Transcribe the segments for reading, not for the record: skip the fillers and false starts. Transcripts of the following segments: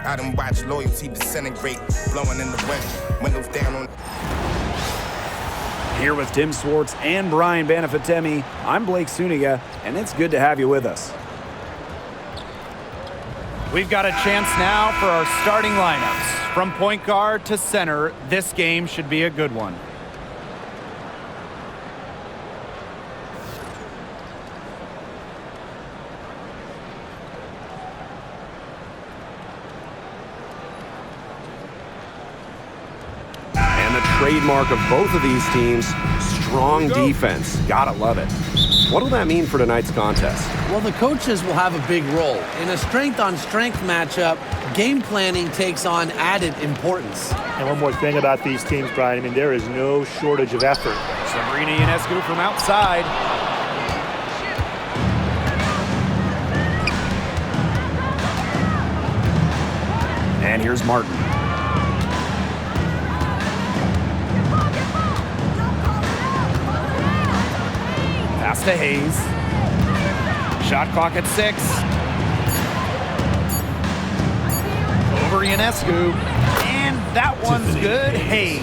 I done watched loyalty disintegrate, blowing in the wind, windows down on. Here with Tim Swartz and Brian Banafitemi, I'm Blake Suniga, and it's good to have you with us. We've got a chance now for our starting lineups. From point guard to center, this game should be a good one. And the trademark of both of these teams, strong defense. Gotta love it. What will that mean for tonight's contest? Well, the coaches will have a big role. In a strength-on-strength matchup, game planning takes on added importance. And one more thing about these teams, Brian, I mean, there is no shortage of effort. Sabrina Ionescu from outside. And here's Martin. Pass to Hayes. Shot clock at 6. Over Ionescu. And that one's good. Hayes.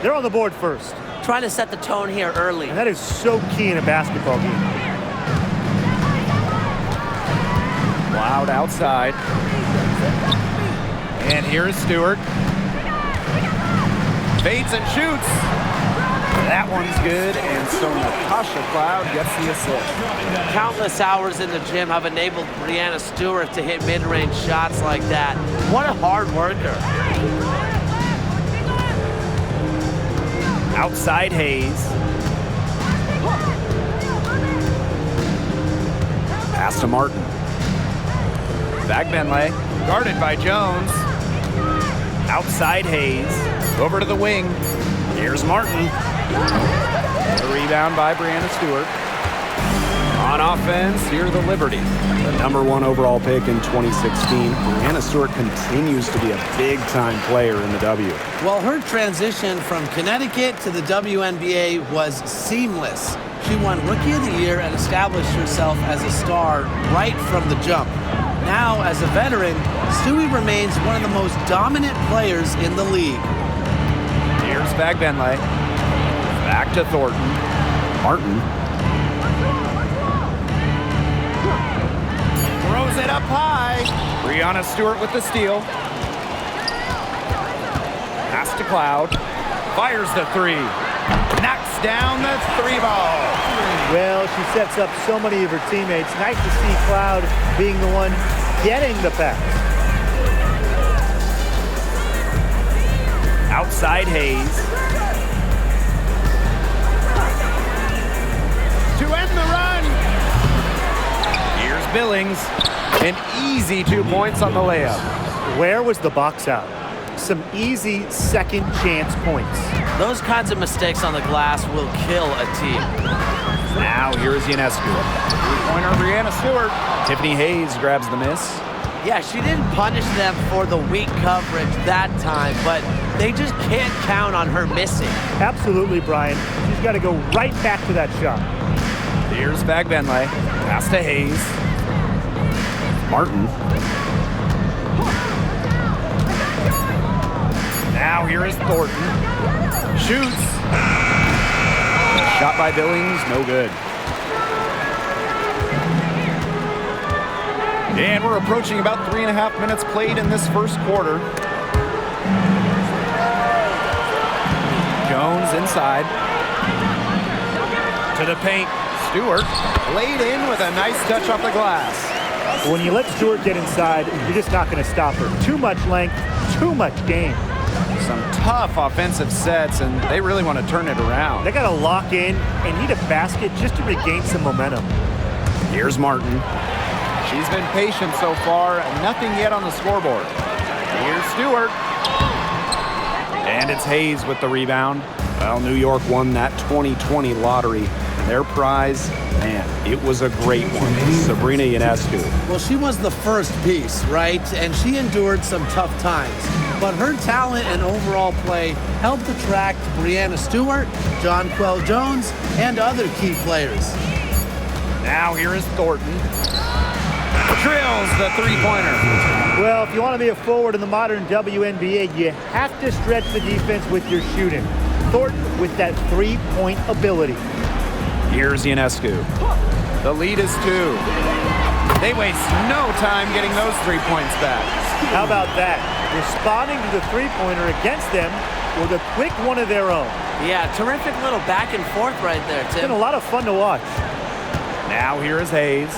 They're on the board first. Trying to set the tone here early. And that is so key in a basketball game. Loud outside. And here is Stewart. Fades and shoots. That one's good, and so Natasha Cloud gets the assist. Countless hours in the gym have enabled Breanna Stewart to hit mid-range shots like that. What a hard worker. Outside Hayes. Pass to Martin. Bagbenley, guarded by Jones. Outside Hayes. Over to the wing. Here's Martin. A rebound by Breanna Stewart. On offense, here the Liberty. The #1 overall pick in 2016, Breanna Stewart continues to be a big-time player in the W. Well, her transition from Connecticut to the WNBA was seamless. She won Rookie of the Year and established herself as a star right from the jump. Now, as a veteran, Stewie remains one of the most dominant players in the league. Here's Bagbenley. Back to Thornton. Martin. Throws it up high. Breanna Stewart with the steal. Pass to Cloud. Fires the 3. Knocks down the 3 ball. Well, she sets up so many of her teammates. Nice to see Cloud being the one getting the pass. Outside Hayes. To end the run. Here's Billings. An easy 2 points on the layup. Where was the box out? Some easy second chance points. Those kinds of mistakes on the glass will kill a team. Now here's Ionescu. Three-pointer Breanna Stewart. Tiffany Hayes grabs the miss. Yeah, she didn't punish them for the weak coverage that time, but they just can't count on her missing. Absolutely, Brian. She's got to go right back to that shot. Here's Bagbenley. Pass to Hayes. Martin. Now here is Thornton. Shoots. Shot by Billings, no good. And we're approaching about 3.5 minutes played in this first quarter. Jones inside. To the paint. Stewart laid in with a nice touch off the glass. When you let Stewart get inside, you're just not going to stop her. Too much length, too much game. Some tough offensive sets, and they really want to turn it around. They got to lock in and need a basket just to regain some momentum. Here's Martin. She's been patient so far, nothing yet on the scoreboard. Here's Stewart. And it's Hayes with the rebound. Well, New York won that 2020 lottery. Their prize, man, it was a great one. Sabrina Ionescu. Well, she was the first piece, right? And she endured some tough times. But her talent and overall play helped attract Breanna Stewart, Jonquel Jones, and other key players. Now here is Thornton. drills the three-pointer. Well, if you want to be a forward in the modern WNBA, you have to stretch the defense with your shooting. Thornton with that three-point ability. Here's Ionescu. The lead is 2. They waste no time getting those 3 points back. How about that? Responding to the three-pointer against them with a quick one of their own. Yeah, terrific little back and forth right there, It's Tim. been a lot of fun to watch. Now here is Hayes.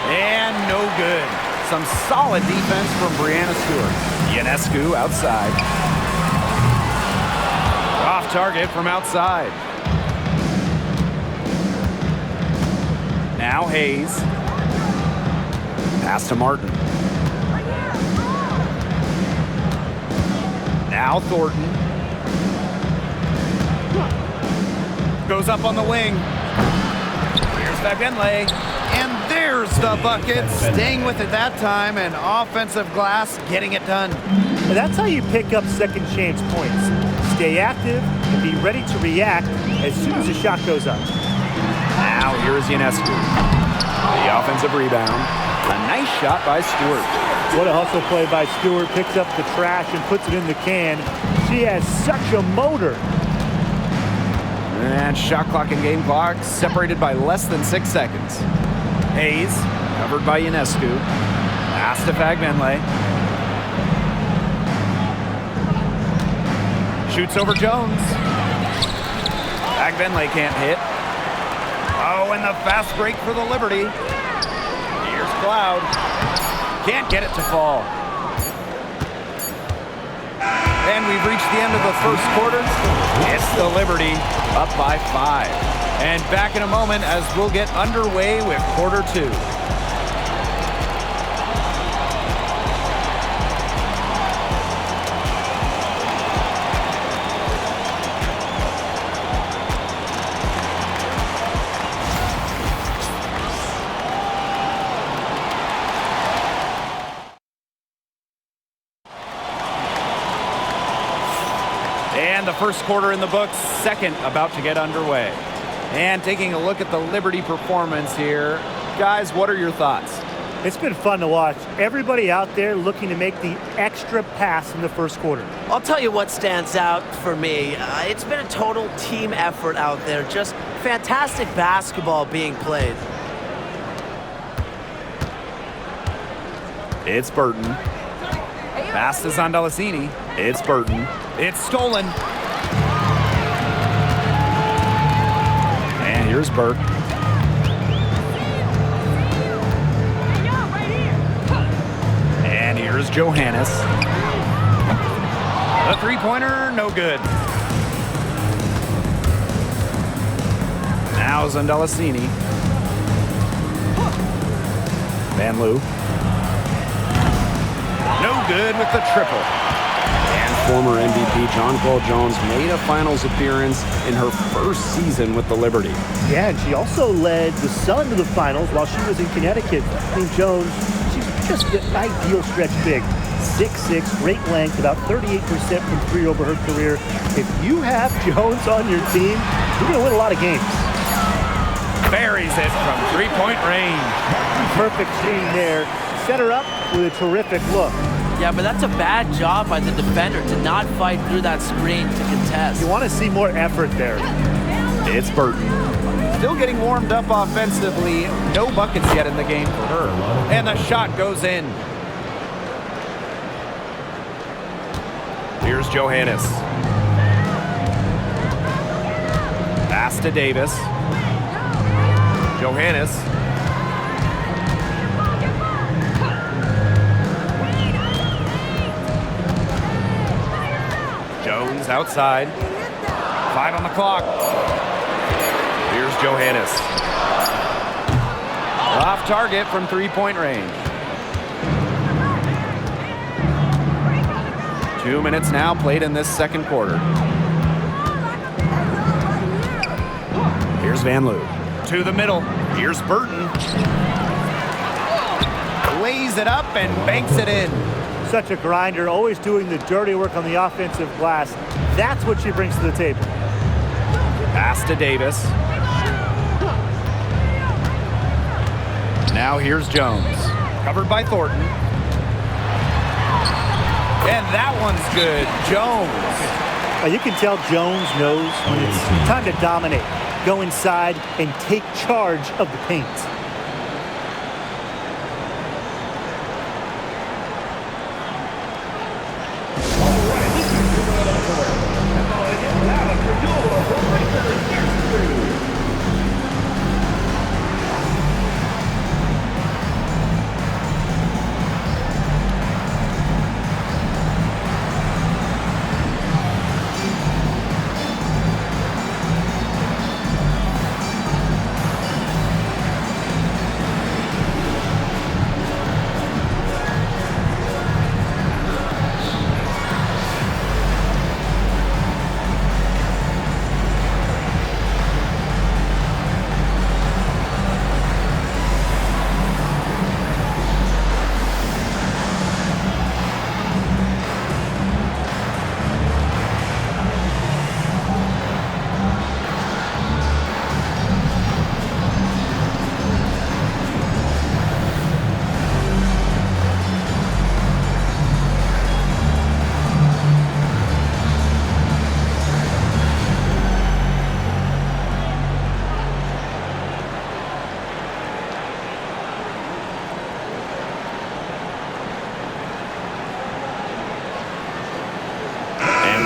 And no good. Some solid defense from Brianna Stewart. Ionescu outside. Off target from outside. Now Hayes. Pass to Martin. Now Thornton. Goes up on the wing. Here's Fagenle. And there's the bucket. Staying with it that time, and offensive glass getting it done. And that's how you pick up second chance points. Stay active and be ready to react as soon as the shot goes up. Now here's Ionescu. The offensive rebound. A nice shot by Stewart. What a hustle play by Stewart. Picks up the trash and puts it in the can. She has such a motor. And shot clock and game clock separated by less than 6 seconds. Hayes, covered by Ionescu. Pass to Fagenle. Shoots over Jones. Fagenle can't hit. Oh, and the fast break for the Liberty. Here's Cloud. Can't get it to fall. And we've reached the end of the first quarter. It's the Liberty up by 5. And back in a moment as we'll get underway with quarter 2. And the first quarter in the books, second about to get underway. And taking a look at the Liberty performance here. Guys, what are your thoughts? It's been fun to watch. Everybody out there looking to make the extra pass in the first quarter. I'll tell you what stands out for me. It's been a total team effort out there. Just fantastic basketball being played. It's Burton. Pass to Zondalicini. It's Burton. It's stolen. And here's Burke. And here's Johannes. The three-pointer, no good. Now Zondalicini. Van Loo. No good with the triple. Former MVP Jonquel Jones made a finals appearance in her first season with the Liberty. Yeah, and she also led the Sun to the finals while she was in Connecticut. I mean, Jones, she's just an ideal stretch big. 6'6", great length, about 38% from three over her career. If you have Jones on your team, you're going to win a lot of games. Buries it from three-point range. Perfect screen there. Set her up with a terrific look. Yeah, but that's a bad job by the defender to not fight through that screen to contest. You want to see more effort there. It's Burton. Still getting warmed up offensively. No buckets yet in the game for her. And the shot goes in. Here's Johannes. Pass to Davis. Johannes. Jones outside. 5 on the clock. Here's Johannes. Off target from three-point range. 2 minutes now played in this second quarter. Here's Van Loo. To the middle. Here's Burton. Lays it up and banks it in. Such a grinder, always doing the dirty work on the offensive glass. That's what she brings to the table. Pass to Davis. Now here's Jones. Covered by Thornton. And that one's good. Jones. You can tell Jones knows when it's time to dominate. Go inside and take charge of the paint.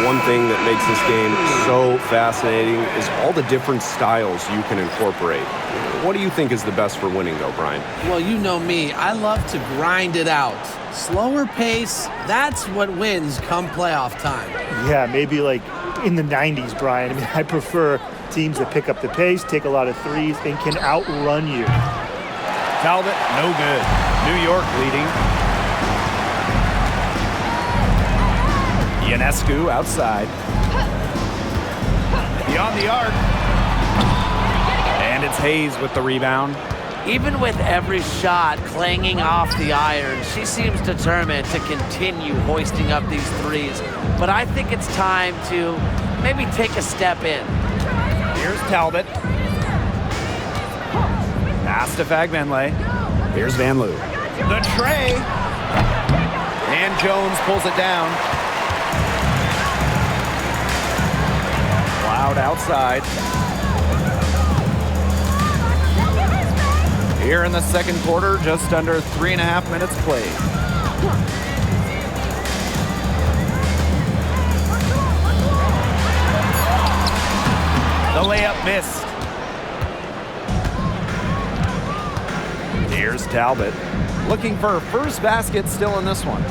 One thing that makes this game so fascinating is all the different styles you can incorporate. What do you think is the best for winning, though, Brian? Well, you know me. I love to grind it out. Slower pace, that's what wins come playoff time. Yeah, maybe like in the 90s, Brian. I mean, I prefer teams that pick up the pace, take a lot of threes, and can outrun you. Talbot, no good. New York leading. Ionescu outside. Beyond the arc. And it's Hayes with the rebound. Even with every shot clanging off the iron, she seems determined to continue hoisting up these threes. But I think it's time to maybe take a step in. Here's Talbot. Pass to Fagbenle. Here's Van Loo. The tray. And Jones pulls it down. Cloud outside. Here in the second quarter, just under 3.5 minutes played. The layup missed. Here's Talbot. Looking for her first basket still in this one.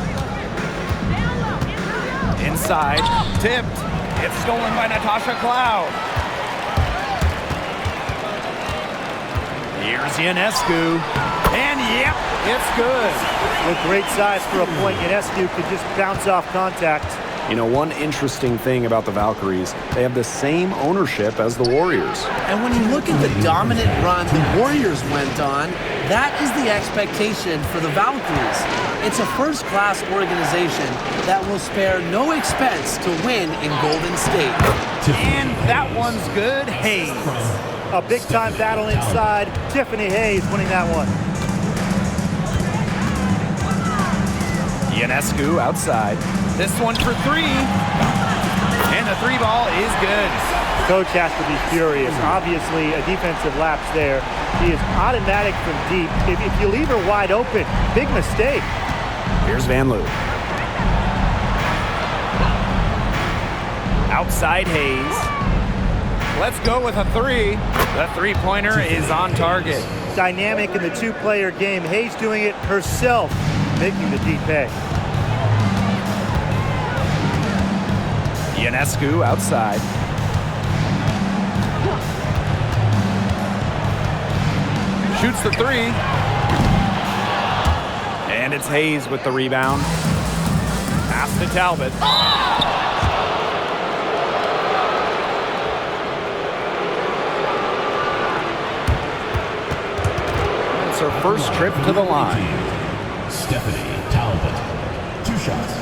Inside, tipped. It's stolen by Natasha Cloud. Here's Ionescu. And yep, it's good. With great size for a point, Ionescu could just bounce off contact. You know, one interesting thing about the Valkyries, they have the same ownership as the Warriors. And when you look at the dominant run the Warriors went on, that is the expectation for the Valkyries. It's a first-class organization that will spare no expense to win in Golden State. And that one's good. Hayes. A big-time battle inside. Tiffany Hayes winning that one. Ionescu outside. This one for three. And the three ball is good. Coach has to be furious. Obviously, a defensive lapse there. He is automatic from deep. If you leave her wide open, big mistake. Here's Van Loo. Outside Hayes. Let's go with a three. The three-pointer is on target. Dynamic in the two-player game. Hayes doing it herself, making the deep pay. Ionescu outside. Shoots the three. And it's Hayes with the rebound. Pass to Talbot. It's her first trip to the line. Stephanie Talbot. 2 shots.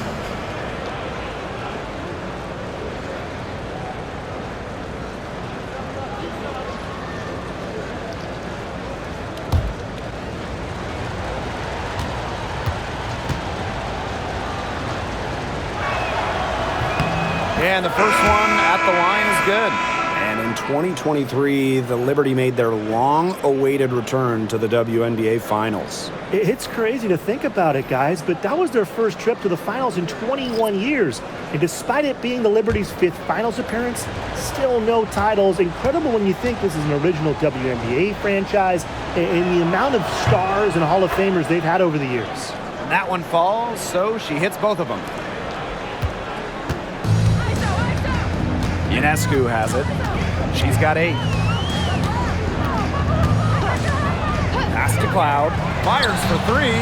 And the first one at the line is good. And in 2023, the Liberty made their long-awaited return to the WNBA Finals. It's crazy to think about it, guys, but that was their first trip to the finals in 21 years. And despite it being the Liberty's 5th finals appearance, still no titles. Incredible when you think this is an original WNBA franchise and the amount of stars and Hall of Famers they've had over the years. And that one falls, so she hits both of them. Ionescu has it. She's got 8. Pass to Cloud. Fires for 3.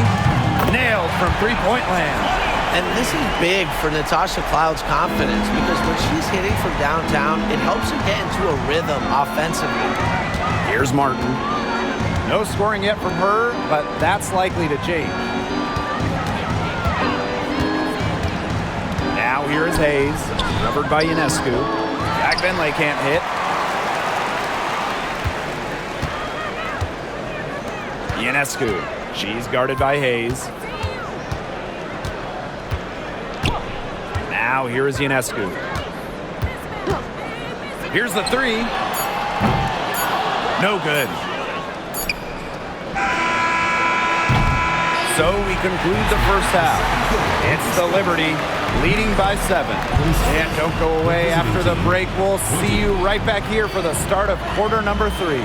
Nailed from three-point land. And this is big for Natasha Cloud's confidence because when she's hitting from downtown, it helps her get into a rhythm offensively. Here's Martin. No scoring yet from her, but that's likely to change. Now here is Hayes. Covered by Ionescu. Jack Benley can't hit. Ionescu. She's guarded by Hayes. Now here is Ionescu. Here's the 3. No good. So we conclude the first half. It's the Liberty leading by 7. And don't go away after the break. We'll see you right back here for the start of quarter number 3.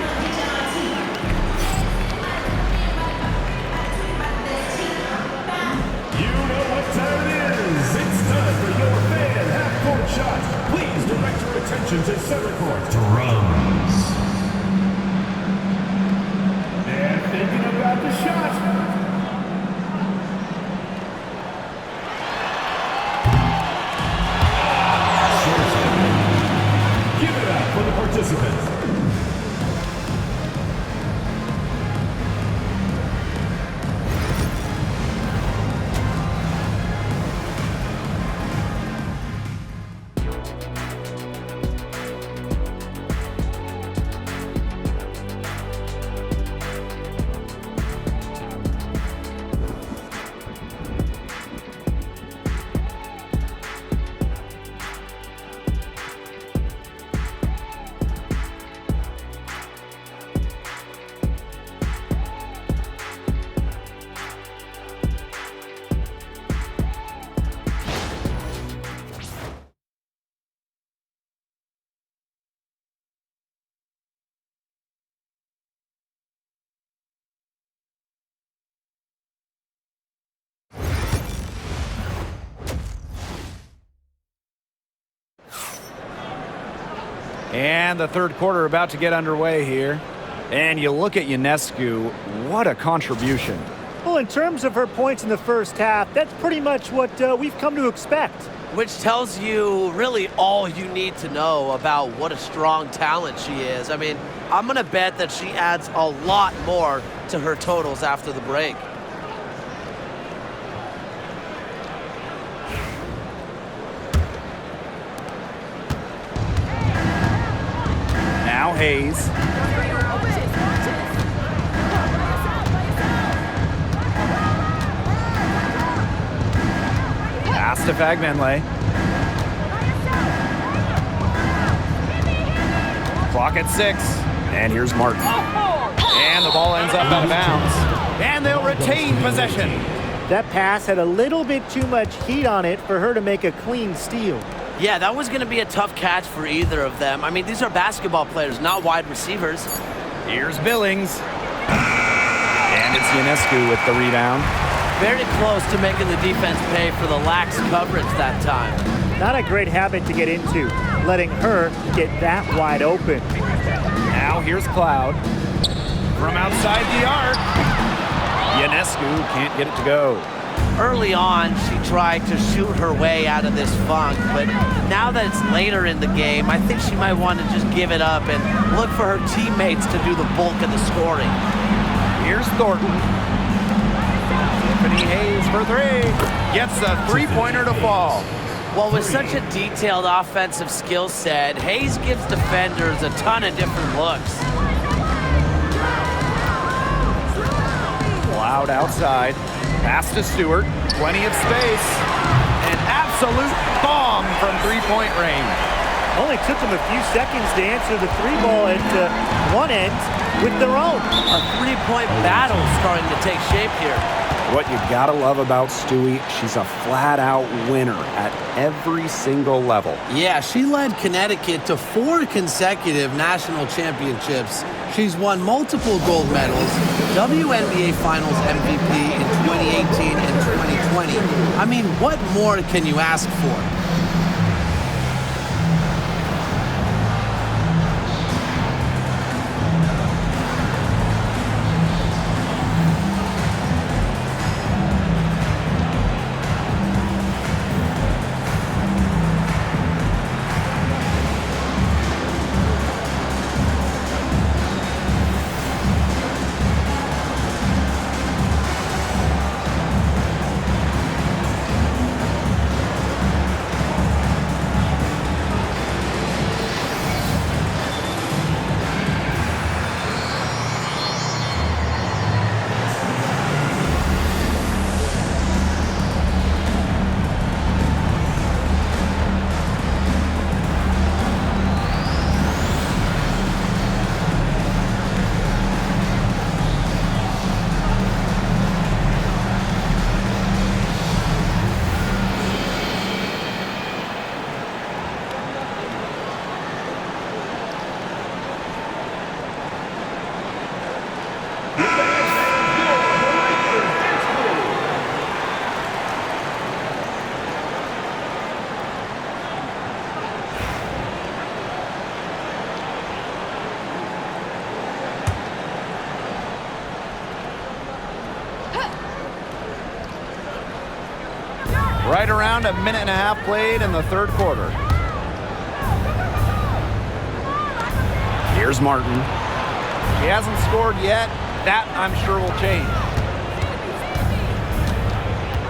Please direct your attention to center court. Drums. And thinking about the shot. Give it up for the participants. And the third quarter about to get underway here. And you look at Ionescu, what a contribution. Well, in terms of her points in the first half, that's pretty much what we've come to expect. Which tells you really all you need to know about what a strong talent she is. I mean, I'm going to bet that she adds a lot more to her totals after the break. Now Hayes. Pass to Fagbenley. Clock at 6. And here's Martin. And the ball ends up out of bounds. And they'll retain possession. That pass had a little bit too much heat on it for her to make a clean steal. Yeah, that was going to be a tough catch for either of them. I mean, these are basketball players, not wide receivers. Here's Billings. And it's Ionescu with the rebound. Very close to making the defense pay for the lax coverage that time. Not a great habit to get into, letting her get that wide open. Now here's Cloud. From outside the arc. Ionescu can't get it to go. Early on, she tried to shoot her way out of this funk, but now that it's later in the game, I think she might want to just give it up and look for her teammates to do the bulk of the scoring. Here's Thornton. Tiffany Hayes for 3. Gets a three-pointer to fall. Well, with such a detailed offensive skill set, Hayes gives defenders a ton of different looks. Cloud outside. Pass to Stewart. Plenty of space. An absolute bomb from three-point range. Only took them a few seconds to answer the three ball at one end with their own. A three-point battle starting to take shape here. What you gotta love about Stewie, she's a flat-out winner at every single level. Yeah, she led Connecticut to 4 consecutive national championships. She's won multiple gold medals, WNBA Finals MVP in 2018 and 2020. I mean, what more can you ask for? Right around a minute and a half played in the third quarter. Here's Martin. He hasn't scored yet. That, I'm sure, will change.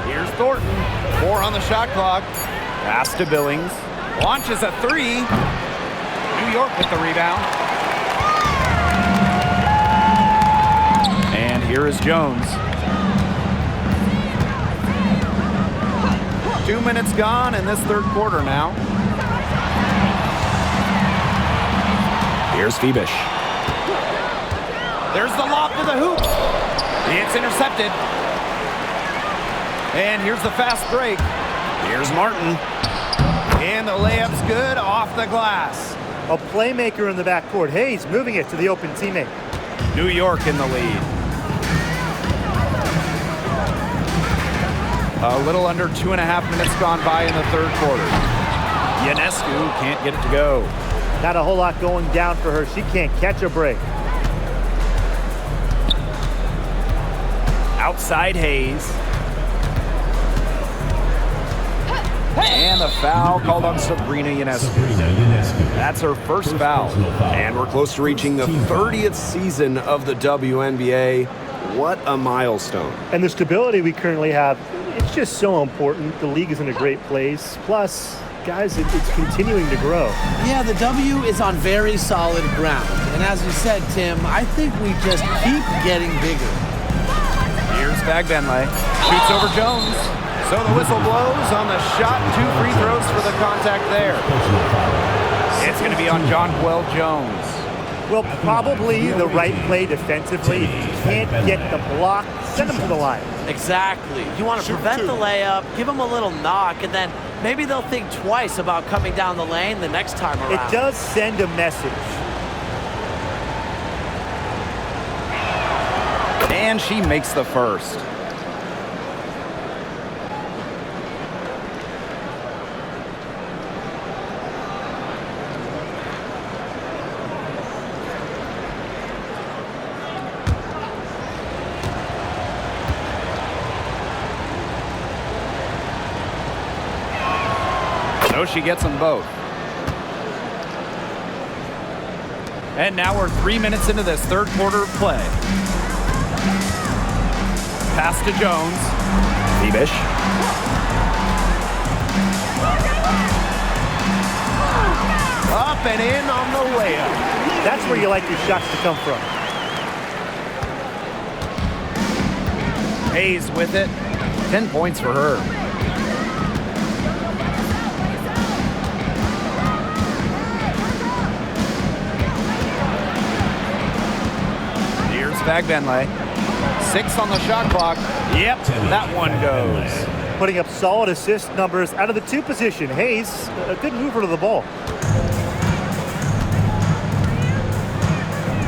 Here's Thornton. 4 on the shot clock. Pass to Billings. Launches a 3. New York with the rebound. And here is Jones. 2 minutes gone in this third quarter now. Here's Phoebish. There's the lob to the hoop. It's intercepted. And here's the fast break. Here's Martin. And the layup's good off the glass. A playmaker in the backcourt. Hayes moving it to the open teammate. New York in the lead. A little under 2.5 minutes gone by in the third quarter. Ionescu can't get it to go. Not a whole lot going down for her. She can't catch a break. Outside Hayes. And a foul called on Sabrina Ionescu. That's her first foul. And we're close to reaching the 30th season of the WNBA. What a milestone. And the stability we currently have, it's just so important. The league is in a great place. Plus, guys, it's continuing to grow. Yeah, the W is on very solid ground. And as you said, Tim, I think we just keep getting bigger. Here's Bagbenley. Shoots over Jones. So the whistle blows on the shot. 2 free throws for the contact there. It's going to be on Jonquel Jones. Well, probably the right play defensively. If you can't get the block, send them to the line. Exactly. You want to prevent the layup, give them a little knock, and then maybe they'll think twice about coming down the lane the next time around. It does send a message. And she makes the first. So she gets them both. And now we're 3 minutes into this third quarter of play. Pass to Jones. Phoebish. Up and in on the layup. That's where you like your shots to come from. Hayes with it. 10 points for her. Vagbenley. 6 on the shot clock. Yep, that one goes. Putting up solid assist numbers out of the 2 position. Hayes, a good mover to the ball.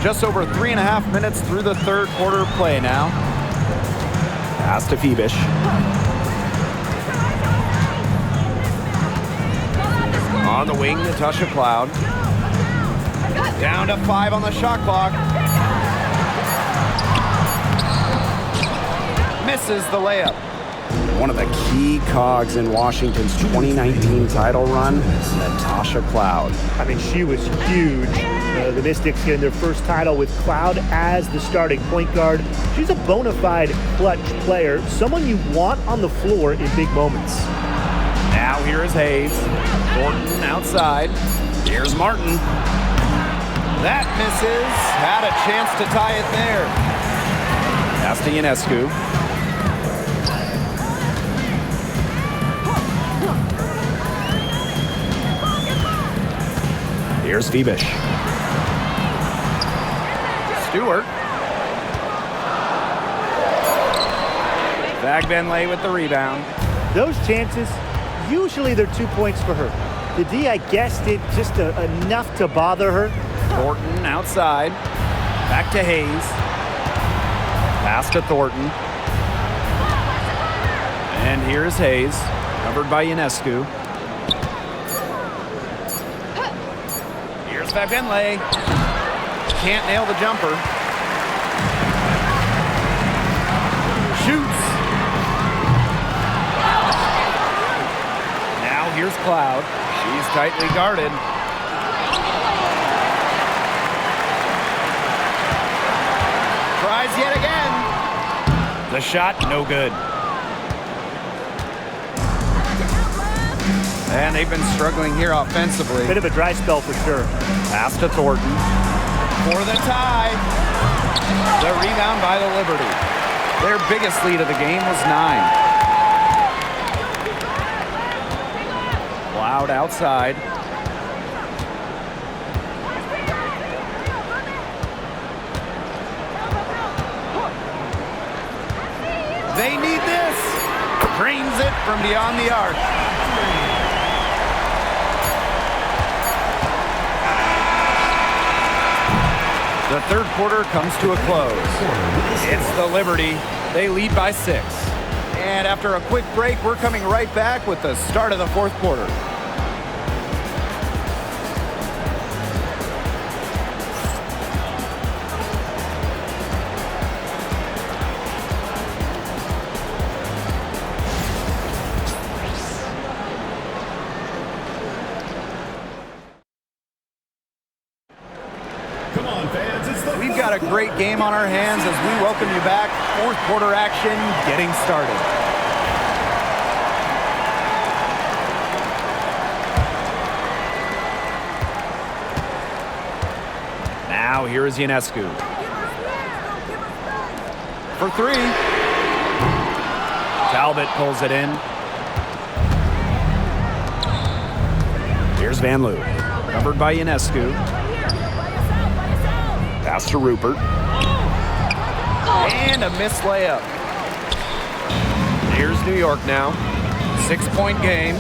Just over 3.5 minutes through the third quarter play now. Pass to Phoebish. On the wing, Natasha Cloud. Down to 5 on the shot clock. Misses the layup. One of the key cogs in Washington's 2019 title run, Natasha Cloud. I mean, she was huge. The Mystics getting their first title with Cloud as the starting point guard. She's a bona fide clutch player, someone you want on the floor in big moments. Now here is Hayes. Thornton outside. Here's Martin. That misses. Had a chance to tie it there. Pass to Ionescu. Here's Phoebish. Stewart. Vagbenley with the rebound. Those chances, usually they're 2 points for her. The D, I guess, did just enough to bother her. Thornton outside. Back to Hayes. Pass to Thornton. And here's Hayes, covered by Ionescu. Here's Vagbenley. Can't nail the jumper. Shoots. Now here's Cloud. She's tightly guarded. Tries yet again. The shot, no good. And they've been struggling here offensively. Bit of a dry spell for sure. Pass to Thornton. For the tie. The rebound by the Liberty. Their biggest lead of the game was 9. Cloud outside. They need this. Drains it from beyond the arc. The third quarter comes to a close. It's the Liberty. They lead by 6. And after a quick break, we're coming right back with the start of the fourth quarter. We've got a great game on our hands as we welcome you back. Fourth quarter action getting started. Now here is Ionescu. For 3. Talbot pulls it in. Here's Van Loo. Covered by Ionescu. Pass to Rupert. And a missed layup. Here's New York now. 6-point game.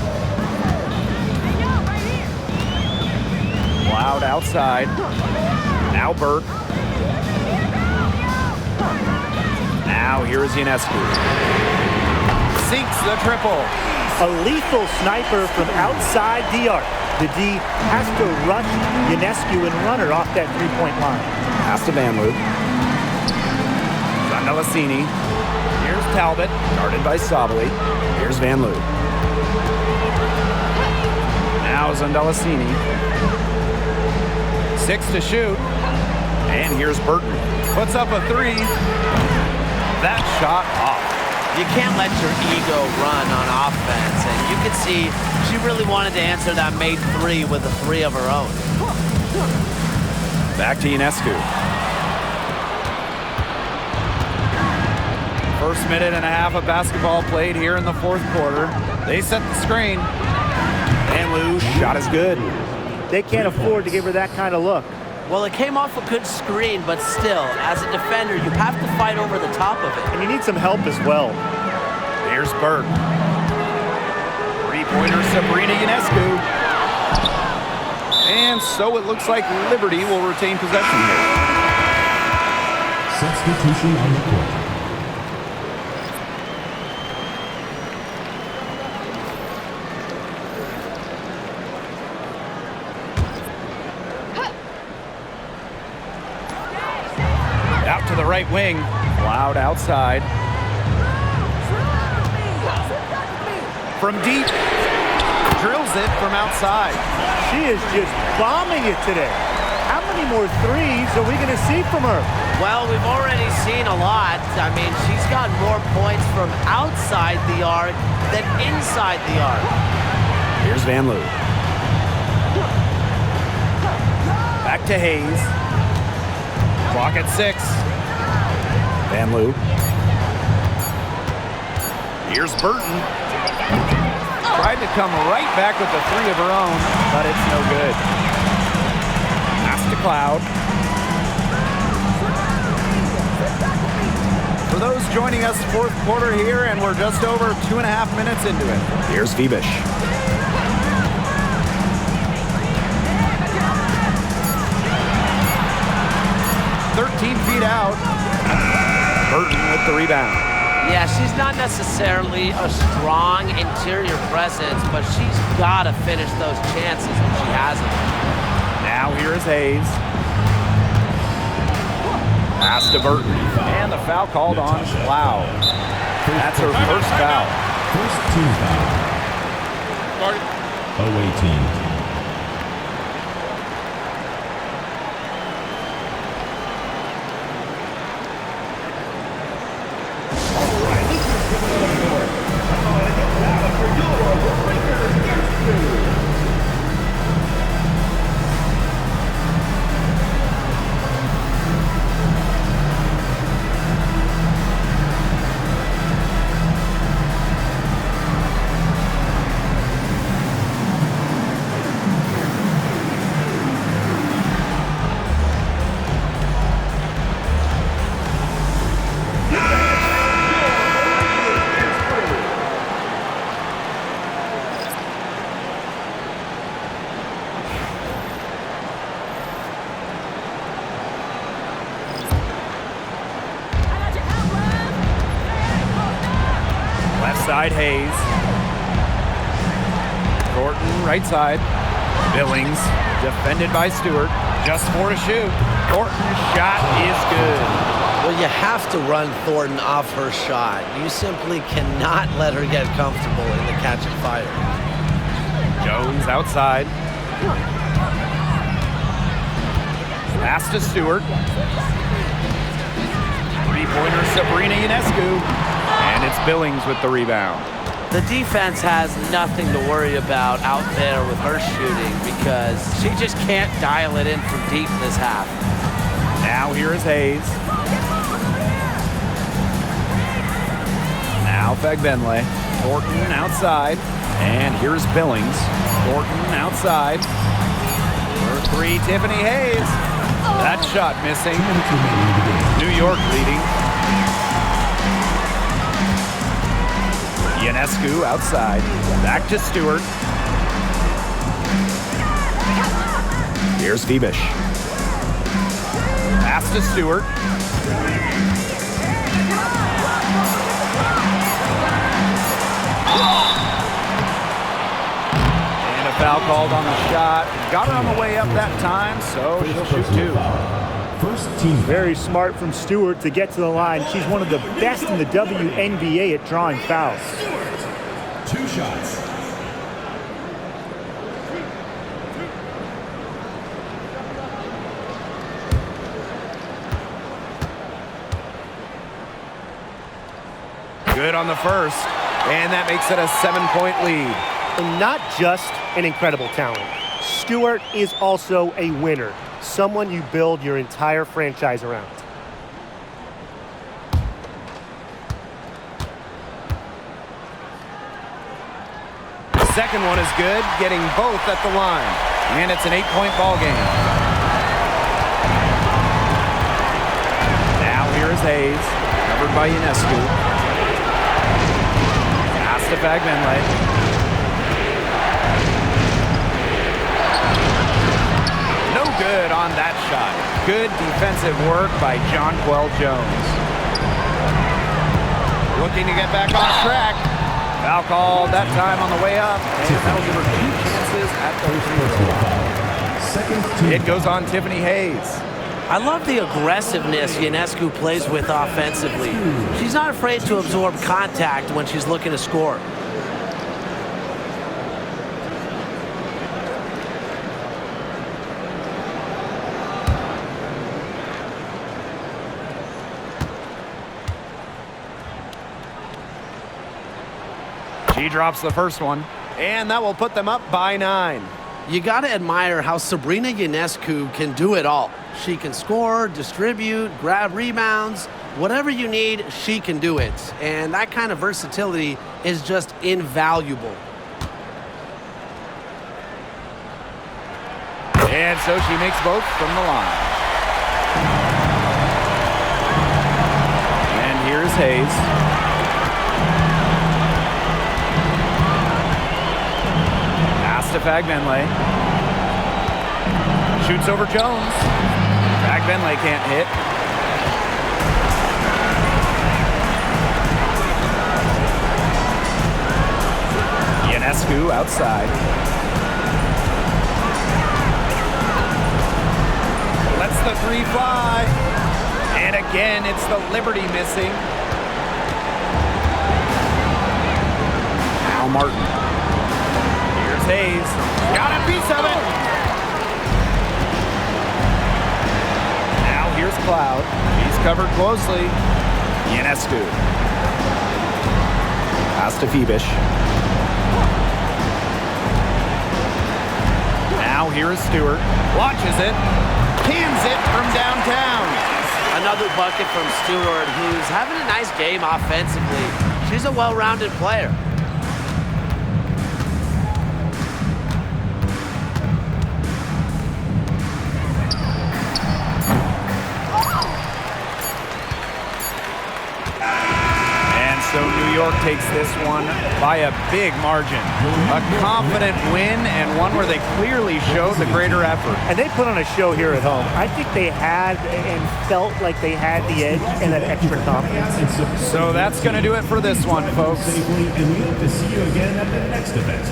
Cloud outside. Now Burke. Now here is Ionescu. Sinks the triple. A lethal sniper from outside the arc. The D has to rush Ionescu and run her off that 3-point line. Pass to Van Loo. Zandalasini. Here's Talbot, guarded by Sabali. Here's Van Loo. Now Zandalasini. 6 to shoot. And here's Burton. Puts up a 3. That shot off. You can't let your ego run on offense, and you can see she really wanted to answer that made 3 with a 3 of her own. Back to Ionescu. First minute and a half of basketball played here in the fourth quarter. They set the screen. And Lou, shot is good. They can't afford to give her that kind of look. Well, it came off a good screen, but still, as a defender, you have to fight over the top of it. And you need some help as well. Here's Burke. Three-pointer, Sabrina Ionescu. And so it looks like Liberty will retain possession here. Substitution on the court. Out to the right wing. Loud outside. From deep. Drills it from outside. She is just bombing it today. How many more threes are we going to see from her? Well, we've already seen a lot. I mean, she's got more points from outside the arc than inside the arc. Here's Van Loo. Back to Hayes. Clock at 6. Van Loo. Here's Burton. Tried to come right back with the three of her own, but it's no good. Pass to Cloud. For those joining us, fourth quarter here, and we're just over 2.5 minutes into it. Here's Vibish. Feet out. Burton with the rebound. Yeah, she's not necessarily a strong interior presence, but she's got to finish those chances when she has them. Now here is Hayes. Pass to Burton. And the foul called on Cloud. That's her first foul. First team foul. Away team. Side Hayes. Thornton right side. Billings defended by Stewart. Just 4 to shoot. Thornton's shot is good. Well, you have to run Thornton off her shot. You simply cannot let her get comfortable in the catch and fire. Jones outside. Pass to Stewart. Three-pointer Sabrina Ionescu. And it's Billings with the rebound. The defense has nothing to worry about out there with her shooting because she just can't dial it in from deep this half. Now here is Hayes. Now Fagbenle. Thornton outside. And here's Billings. Thornton outside. For 3, Tiffany Hayes. That shot missing. New York leading. Ionescu outside. Back to Stewart. Here's Vibish. Pass to Stewart. And a foul called on the shot. Got her on the way up that time, so she'll shoot 2. First team. Very smart from Stewart to get to the line. She's one of the best in the WNBA at drawing fouls. 2 shots. Good on the first, and that makes it a 7-point lead. And not just an incredible talent. Stewart is also a winner. Someone you build your entire franchise around. The second one is good, getting both at the line. And it's an 8-point ball game. Here's Hayes, covered by Ionescu. Pass to Bagbenley. No good on that shot. Good defensive work by Jonquel Jones. Looking to get back on track. Foul called that time on the way up. And that'll give her 2 chances at the free throw line. It goes on Tiffany Hayes. I love the aggressiveness Ionescu plays with offensively. She's not afraid to absorb contact when she's looking to score. She drops the first one, and that will put them up by 9. You got to admire how Sabrina Ionescu can do it all. She can score, distribute, grab rebounds. Whatever you need, she can do it. And that kind of versatility is just invaluable. And so she makes both from the line. And here's Hayes. Pass to Bagbenley. Shoots over Jones. Bagbenley can't hit. Ionescu outside. Lets the 3 fly. And again, it's the Liberty missing. Now Martin. Here's Hayes. Got a piece of it. Now here's Cloud. He's covered closely. Ionescu. Pass to Phoebish. Now here is Stewart. Launches it. Cans it from downtown. Another bucket from Stewart, who's having a nice game offensively. She's a well-rounded player. So New York takes this one by a big margin. A confident win and one where they clearly showed the greater effort. And they put on a show here at home. I think they had and felt like they had the edge and that extra confidence. So that's going to do it for this one, folks. And we hope to see you again at the next event.